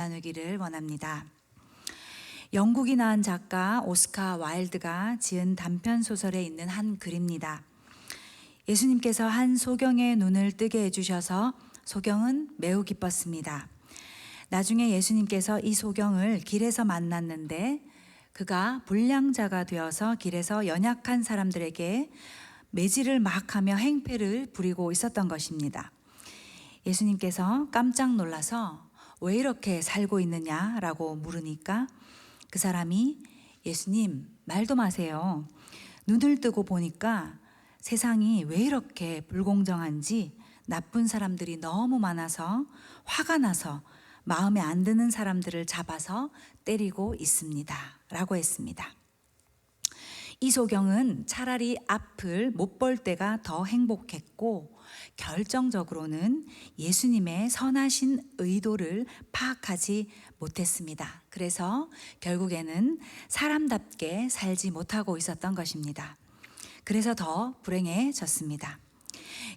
나누기를 원합니다. 영국이 낳은 작가 오스카 와일드가 지은 단편 소설에 있는 한 글입니다. 예수님께서 한 소경의 눈을 뜨게 해주셔서 소경은 매우 기뻤습니다. 나중에 예수님께서 이 소경을 길에서 만났는데 그가 불량자가 되어서 길에서 연약한 사람들에게 매질을 막 하며 행패를 부리고 있었던 것입니다. 예수님께서 깜짝 놀라서 왜 이렇게 살고 있느냐라고 물으니까 그 사람이 예수님 말도 마세요. 눈을 뜨고 보니까 세상이 왜 이렇게 불공정한지 나쁜 사람들이 너무 많아서 화가 나서 마음에 안 드는 사람들을 잡아서 때리고 있습니다 라고 했습니다. 이 소경은 차라리 앞을 못 볼 때가 더 행복했고 결정적으로는 예수님의 선하신 의도를 파악하지 못했습니다. 그래서 결국에는 사람답게 살지 못하고 있었던 것입니다. 그래서 더 불행해졌습니다.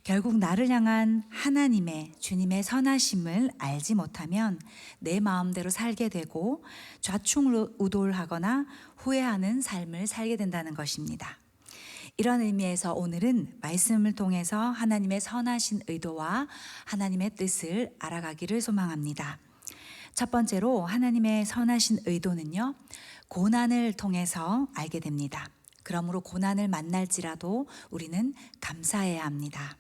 결국 나를 향한 하나님의 주님의 선하심을 알지 못하면 내 마음대로 살게 되고 좌충우돌하거나 후회하는 삶을 살게 된다는 것입니다. 이런 의미에서 오늘은 말씀을 통해서 하나님의 선하신 의도와 하나님의 뜻을 알아가기를 소망합니다. 첫 번째로 하나님의 선하신 의도는요, 고난을 통해서 알게 됩니다. 그러므로 고난을 만날지라도 우리는 감사해야 합니다.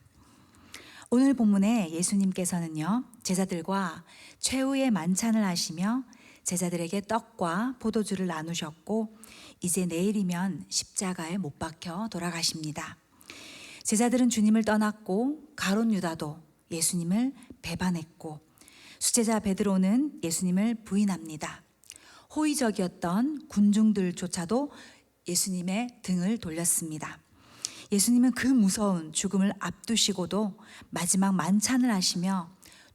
오늘 본문에 예수님께서는요, 제자들과 최후의 만찬을 하시며 제자들에게 떡과 포도주를 나누셨고 이제 내일이면 십자가에 못 박혀 돌아가십니다. 제자들은 주님을 떠났고 가룟 유다도 예수님을 배반했고 수제자 베드로는 예수님을 부인합니다. 호의적이었던 군중들조차도 예수님의 등을 돌렸습니다. 예수님은 그 무서운 죽음을 앞두시고도 마지막 만찬을 하시며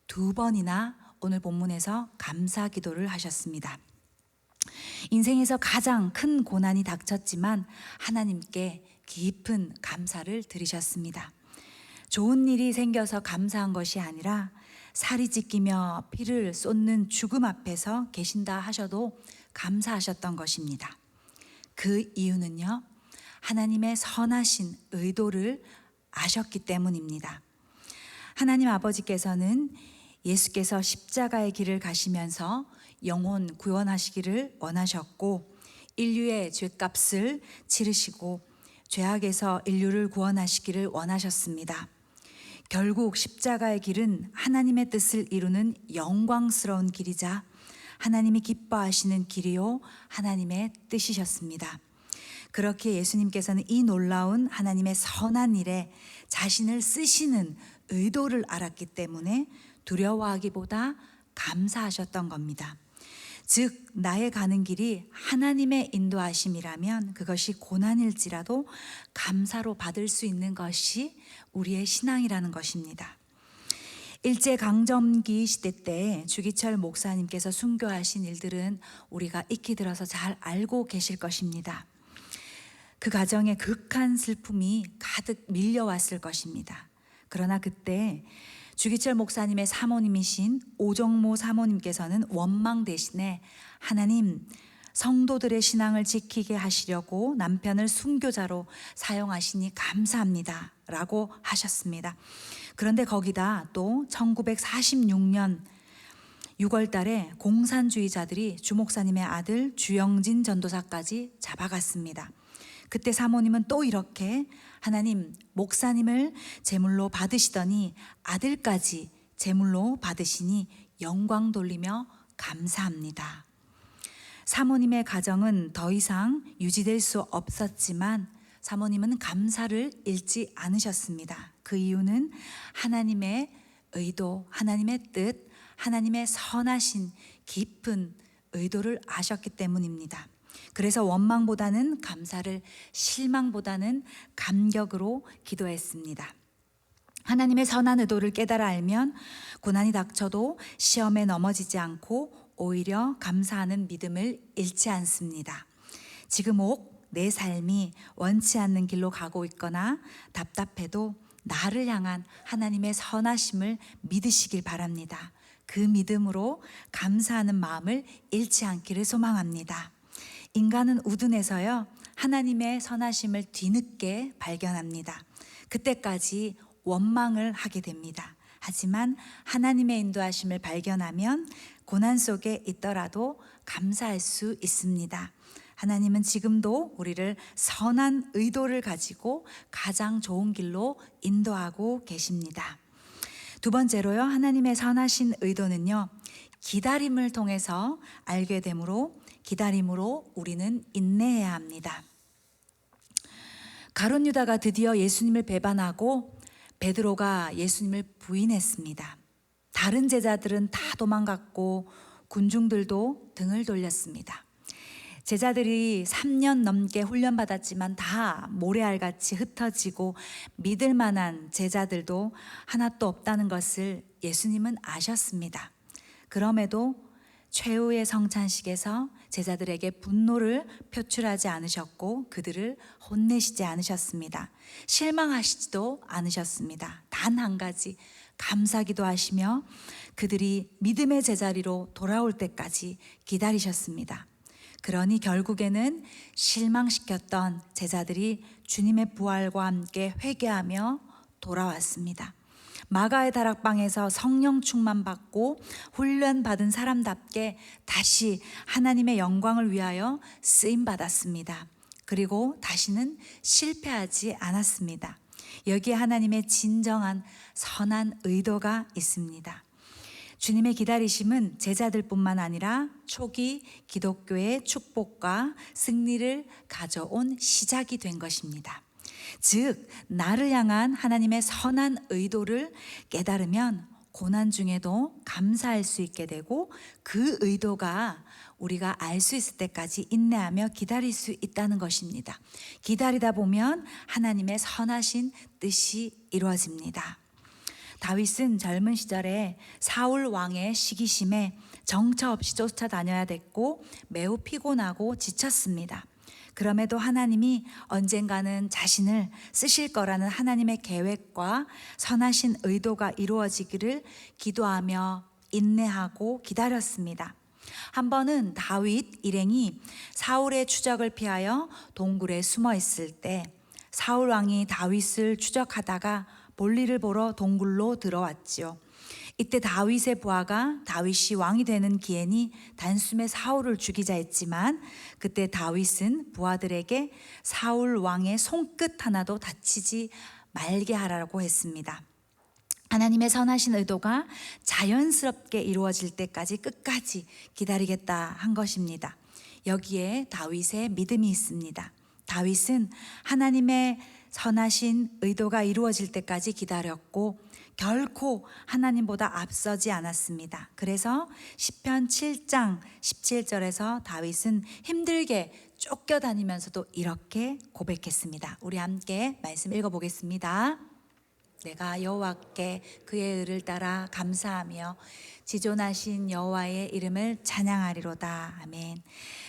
2번이나 오늘 본문에서 감사 기도를 하셨습니다. 인생에서 가장 큰 고난이 닥쳤지만 하나님께 깊은 감사를 드리셨습니다. 좋은 일이 생겨서 감사한 것이 아니라 살이 찢기며 피를 쏟는 죽음 앞에서 계신다 하셔도 감사하셨던 것입니다. 그 이유는요, 하나님의 선하신 의도를 아셨기 때문입니다. 하나님 아버지께서는 예수께서 십자가의 길을 가시면서 영혼 구원하시기를 원하셨고 인류의 죄값을 치르시고 죄악에서 인류를 구원하시기를 원하셨습니다. 결국 십자가의 길은 하나님의 뜻을 이루는 영광스러운 길이자 하나님이 기뻐하시는 길이요 하나님의 뜻이셨습니다. 그렇게 예수님께서는 이 놀라운 하나님의 선한 일에 자신을 쓰시는 의도를 알았기 때문에 두려워하기보다 감사하셨던 겁니다. 즉 나의 가는 길이 하나님의 인도하심이라면 그것이 고난일지라도 감사로 받을 수 있는 것이 우리의 신앙이라는 것입니다. 일제강점기 시대 때 주기철 목사님께서 순교하신 일들은 우리가 익히 들어서 잘 알고 계실 것입니다. 그 가정에 극한 슬픔이 가득 밀려왔을 것입니다. 그러나 그때 주기철 목사님의 사모님이신 오정모 사모님께서는 원망 대신에 하나님, 성도들의 신앙을 지키게 하시려고 남편을 순교자로 사용하시니 감사합니다 라고 하셨습니다. 그런데 거기다 또 1946년 6월 달에 공산주의자들이 주 목사님의 아들 주영진 전도사까지 잡아갔습니다. 그때 사모님은 또 이렇게 하나님, 목사님을 제물로 받으시더니 아들까지 제물로 받으시니 영광 돌리며 감사합니다. 사모님의 가정은 더 이상 유지될 수 없었지만 사모님은 감사를 잃지 않으셨습니다. 그 이유는 하나님의 의도, 하나님의 뜻, 하나님의 선하신 깊은 의도를 아셨기 때문입니다. 그래서 원망보다는 감사를, 실망보다는 감격으로 기도했습니다. 하나님의 선한 의도를 깨달아 알면 고난이 닥쳐도 시험에 넘어지지 않고 오히려 감사하는 믿음을 잃지 않습니다. 지금 혹 내 삶이 원치 않는 길로 가고 있거나 답답해도 나를 향한 하나님의 선하심을 믿으시길 바랍니다. 그 믿음으로 감사하는 마음을 잃지 않기를 소망합니다. 인간은 우둔해서요, 하나님의 선하심을 뒤늦게 발견합니다. 그때까지 원망을 하게 됩니다. 하지만 하나님의 인도하심을 발견하면 고난 속에 있더라도 감사할 수 있습니다. 하나님은 지금도 우리를 선한 의도를 가지고 가장 좋은 길로 인도하고 계십니다. 두 번째로요, 하나님의 선하신 의도는요, 기다림을 통해서 알게 되므로 기다림으로 우리는 인내해야 합니다. 가룟 유다가 드디어 예수님을 배반하고 베드로가 예수님을 부인했습니다. 다른 제자들은 다 도망갔고 군중들도 등을 돌렸습니다. 제자들이 3년 넘게 훈련받았지만 다 모래알같이 흩어지고 믿을 만한 제자들도 하나도 없다는 것을 예수님은 아셨습니다. 그럼에도 최후의 성찬식에서 제자들에게 분노를 표출하지 않으셨고 그들을 혼내시지 않으셨습니다. 실망하시지도 않으셨습니다. 단 한 가지, 감사기도 하시며 그들이 믿음의 제자리로 돌아올 때까지 기다리셨습니다. 그러니 결국에는 실망시켰던 제자들이 주님의 부활과 함께 회개하며 돌아왔습니다. 마가의 다락방에서 성령 충만받고 훈련받은 사람답게 다시 하나님의 영광을 위하여 쓰임받았습니다. 그리고 다시는 실패하지 않았습니다. 여기에 하나님의 진정한 선한 의도가 있습니다. 주님의 기다리심은 제자들뿐만 아니라 초기 기독교의 축복과 승리를 가져온 시작이 된 것입니다. 즉, 나를 향한 하나님의 선한 의도를 깨달으면 고난 중에도 감사할 수 있게 되고 그 의도가 우리가 알 수 있을 때까지 인내하며 기다릴 수 있다는 것입니다. 기다리다 보면 하나님의 선하신 뜻이 이루어집니다. 다윗은 젊은 시절에 사울 왕의 시기심에 정처 없이 쫓아다녀야 됐고 매우 피곤하고 지쳤습니다. 그럼에도 하나님이 언젠가는 자신을 쓰실 거라는 하나님의 계획과 선하신 의도가 이루어지기를 기도하며 인내하고 기다렸습니다. 한 번은 다윗 일행이 사울의 추적을 피하여 동굴에 숨어 있을 때 사울 왕이 다윗을 추적하다가 볼일을 보러 동굴로 들어왔지요. 이때 다윗의 부하가 다윗이 왕이 되는 기한이 단숨에 사울을 죽이자 했지만 그때 다윗은 부하들에게 사울 왕의 손끝 하나도 다치지 말게 하라고 했습니다. 하나님의 선하신 의도가 자연스럽게 이루어질 때까지 끝까지 기다리겠다 한 것입니다. 여기에 다윗의 믿음이 있습니다. 다윗은 하나님의 선하신 의도가 이루어질 때까지 기다렸고 결코 하나님보다 앞서지 않았습니다. 그래서 시편 7장 17절에서 다윗은 힘들게 쫓겨다니면서도 이렇게 고백했습니다. 우리 함께 말씀 읽어보겠습니다. 내가 여호와께 그의 의를 따라 감사하며 지존하신 여호와의 이름을 찬양하리로다. 아멘.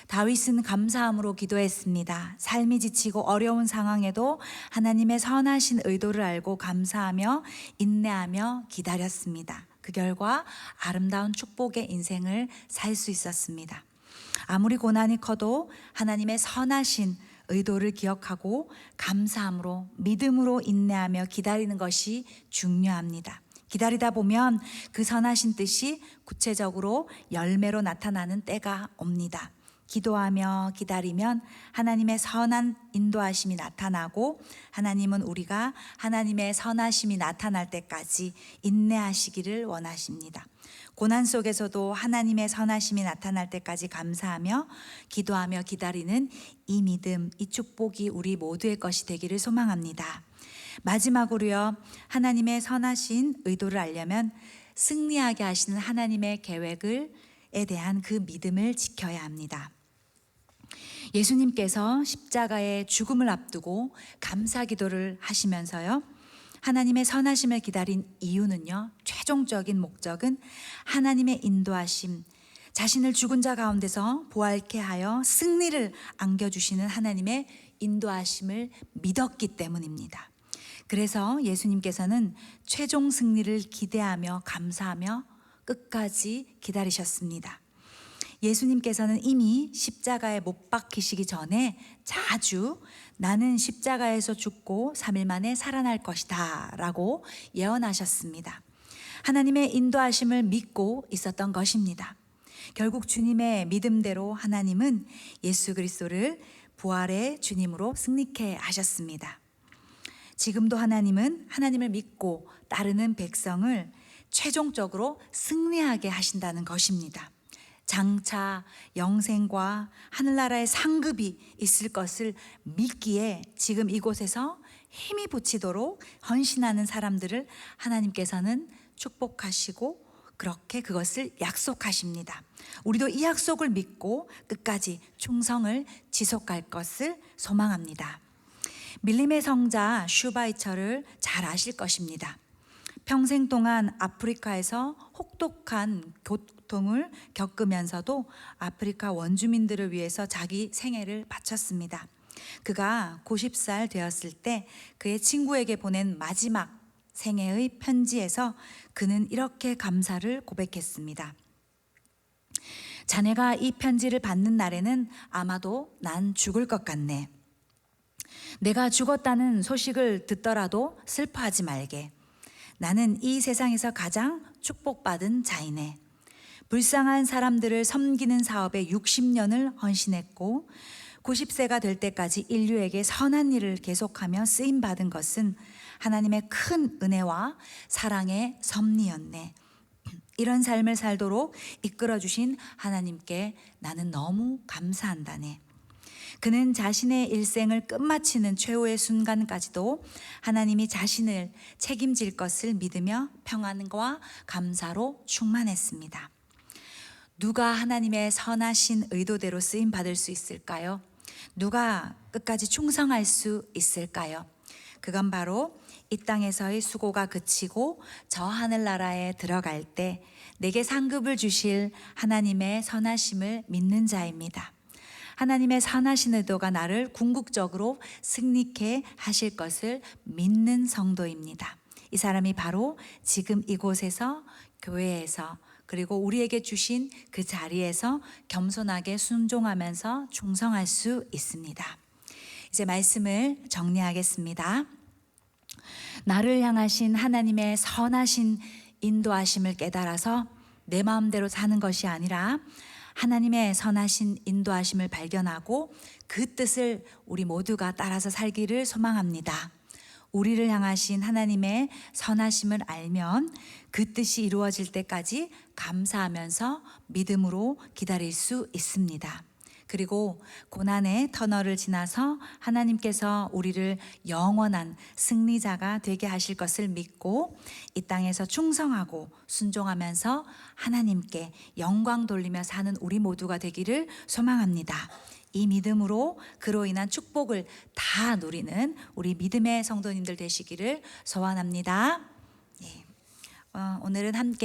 다윗은 감사함으로 기도했습니다. 삶이 지치고 어려운 상황에도 하나님의 선하신 의도를 알고 감사하며 인내하며 기다렸습니다. 그 결과 아름다운 축복의 인생을 살 수 있었습니다. 아무리 고난이 커도 하나님의 선하신 의도를 기억하고 감사함으로 믿음으로 인내하며 기다리는 것이 중요합니다. 기다리다 보면 그 선하신 뜻이 구체적으로 열매로 나타나는 때가 옵니다. 기도하며 기다리면 하나님의 선한 인도하심이 나타나고 하나님은 우리가 하나님의 선하심이 나타날 때까지 인내하시기를 원하십니다. 고난 속에서도 하나님의 선하심이 나타날 때까지 감사하며 기도하며 기다리는 이 믿음, 이 축복이 우리 모두의 것이 되기를 소망합니다. 마지막으로요, 하나님의 선하신 의도를 알려면 승리하게 하시는 하나님의 계획에 대한 그 믿음을 지켜야 합니다. 예수님께서 십자가의 죽음을 앞두고 감사 기도를 하시면서요, 하나님의 선하심을 기다린 이유는요, 최종적인 목적은 하나님의 인도하심, 자신을 죽은 자 가운데서 부활케 하여 승리를 안겨주시는 하나님의 인도하심을 믿었기 때문입니다. 그래서 예수님께서는 최종 승리를 기대하며 감사하며 끝까지 기다리셨습니다. 예수님께서는 이미 십자가에 못 박히시기 전에 자주 나는 십자가에서 죽고 3일 만에 살아날 것이다 라고 예언하셨습니다. 하나님의 인도하심을 믿고 있었던 것입니다. 결국 주님의 믿음대로 하나님은 예수 그리스도를 부활의 주님으로 승리케 하셨습니다. 지금도 하나님은 하나님을 믿고 따르는 백성을 최종적으로 승리하게 하신다는 것입니다. 장차 영생과 하늘나라의 상급이 있을 것을 믿기에 지금 이곳에서 힘이 붙이도록 헌신하는 사람들을 하나님께서는 축복하시고 그렇게 그것을 약속하십니다. 우리도 이 약속을 믿고 끝까지 충성을 지속할 것을 소망합니다. 밀림의 성자 슈바이처를 잘 아실 것입니다. 평생 동안 아프리카에서 혹독한 고통을 겪으면서도 아프리카 원주민들을 위해서 자기 생애를 바쳤습니다. 그가 90살 되었을 때 그의 친구에게 보낸 마지막 생애의 편지에서 그는 이렇게 감사를 고백했습니다. 자네가 이 편지를 받는 날에는 아마도 난 죽을 것 같네. 내가 죽었다는 소식을 듣더라도 슬퍼하지 말게. 나는 이 세상에서 가장 축복받은 자이네. 불쌍한 사람들을 섬기는 사업에 60년을 헌신했고 90세가 될 때까지 인류에게 선한 일을 계속하며 쓰임받은 것은 하나님의 큰 은혜와 사랑의 섭리였네. 이런 삶을 살도록 이끌어주신 하나님께 나는 너무 감사한다네. 그는 자신의 일생을 끝마치는 최후의 순간까지도 하나님이 자신을 책임질 것을 믿으며 평안과 감사로 충만했습니다. 누가 하나님의 선하신 의도대로 쓰임받을 수 있을까요? 누가 끝까지 충성할 수 있을까요? 그건 바로 이 땅에서의 수고가 그치고 저 하늘나라에 들어갈 때 내게 상급을 주실 하나님의 선하심을 믿는 자입니다. 하나님의 선하신 의도가 나를 궁극적으로 승리케 하실 것을 믿는 성도입니다. 이 사람이 바로 지금 이곳에서 교회에서 그리고 우리에게 주신 그 자리에서 겸손하게 순종하면서 충성할 수 있습니다. 이제 말씀을 정리하겠습니다. 나를 향하신 하나님의 선하신 인도하심을 깨달아서 내 마음대로 사는 것이 아니라 하나님의 선하신 인도하심을 발견하고 그 뜻을 우리 모두가 따라서 살기를 소망합니다. 우리를 향하신 하나님의 선하심을 알면 그 뜻이 이루어질 때까지 감사하면서 믿음으로 기다릴 수 있습니다. 그리고 고난의 터널을 지나서 하나님께서 우리를 영원한 승리자가 되게 하실 것을 믿고 이 땅에서 충성하고 순종하면서 하나님께 영광 돌리며 사는 우리 모두가 되기를 소망합니다. 이 믿음으로 그로 인한 축복을 다 누리는 우리 믿음의 성도님들 되시기를 소원합니다. 오늘은 함께